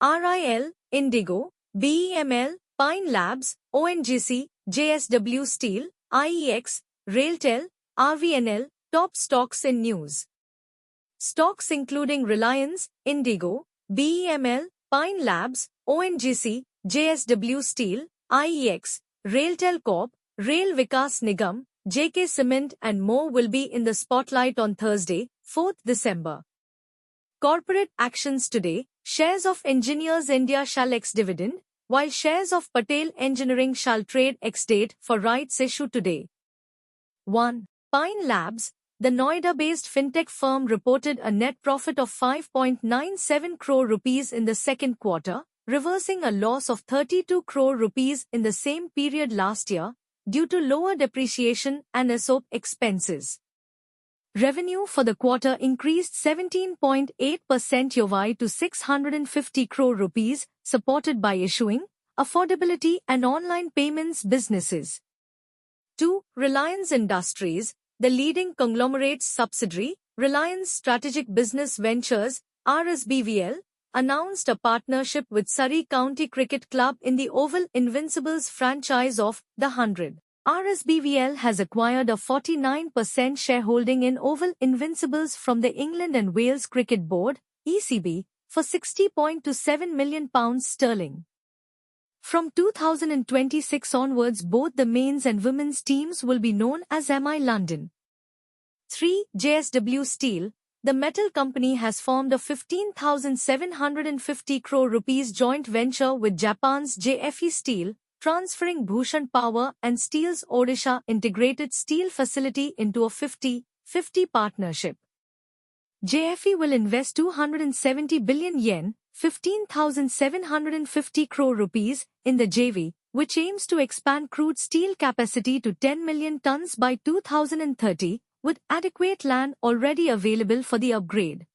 RIL, Indigo, BEML, Pine Labs, ONGC, JSW Steel, IEX, Railtel, RVNL, top stocks in news. Stocks including Reliance, Indigo, BEML, Pine Labs, ONGC, JSW Steel, IEX, Railtel Corp, Rail Vikas Nigam, JK Cement and more will be in the spotlight on Thursday, 4th December. Corporate actions today. Shares of Engineers India shall ex-dividend, while shares of Patel Engineering shall trade ex-date for rights issue today. 1. Pine Labs. The Noida-based fintech firm reported a net profit of 5.97 crore rupees in the second quarter, reversing a loss of 32 crore rupees in the same period last year, due to lower depreciation and ESOP expenses. Revenue for the quarter increased 17.8% YoY to 650 crore rupees, supported by issuing, affordability and online payments businesses. 2. Reliance Industries. The leading conglomerate's subsidiary, Reliance Strategic Business Ventures, RSBVL, announced a partnership with Surrey County Cricket Club in the Oval Invincibles franchise of The 100. RSBVL has acquired a 49% shareholding in Oval Invincibles from the England and Wales Cricket Board, ECB, for £60.27 million. From 2026 onwards, both the men's and women's teams will be known as MI London. 3. JSW Steel. The metal company has formed a 15,750 crore rupees joint venture with Japan's JFE Steel, transferring Bhushan Power and Steel's Odisha integrated steel facility into a 50-50 partnership. JFE will invest 270 billion yen, 15,750 crore rupees, in the JV, which aims to expand crude steel capacity to 10 million tons by 2030, with adequate land already available for the upgrade.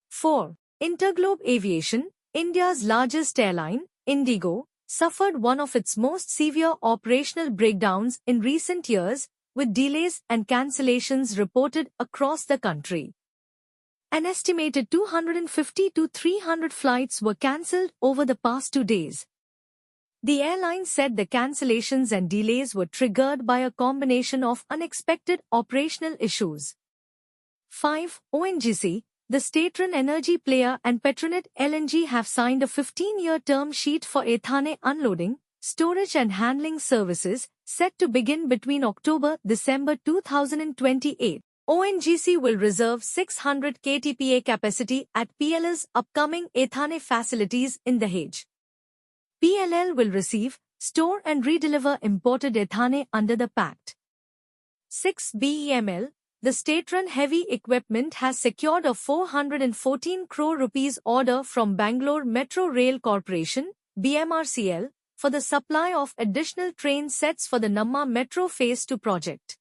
4. Interglobe Aviation. India's largest airline, Indigo, suffered one of its most severe operational breakdowns in recent years, with delays and cancellations reported across the country. An estimated 250 to 300 flights were cancelled over the past 2 days. The airline said the cancellations and delays were triggered by a combination of unexpected operational issues. 5. ONGC. The state-run energy player and Petronet LNG have signed a 15-year term sheet for Ethane unloading, storage and handling services, set to begin between October-December 2028. ONGC will reserve 600 KTPA capacity at PLL's upcoming Ethane facilities in Dahej. PLL will receive, store and redeliver imported ethane under the pact. 6. BEML. The state-run heavy equipment has secured a 414 crore rupees order from Bangalore Metro Rail Corporation, BMRCL, for the supply of additional train sets for the Namma Metro Phase 2 project.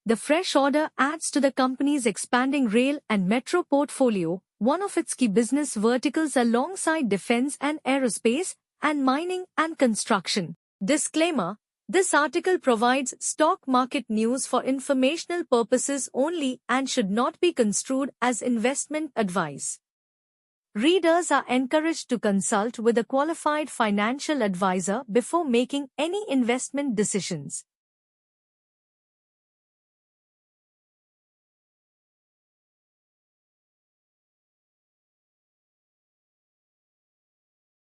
The fresh order adds to the company's expanding rail and metro portfolio, one of its key business verticals alongside defense and aerospace, and mining and construction. Disclaimer: this article provides stock market news for informational purposes only and should not be construed as investment advice. Readers are encouraged to consult with a qualified financial advisor before making any investment decisions.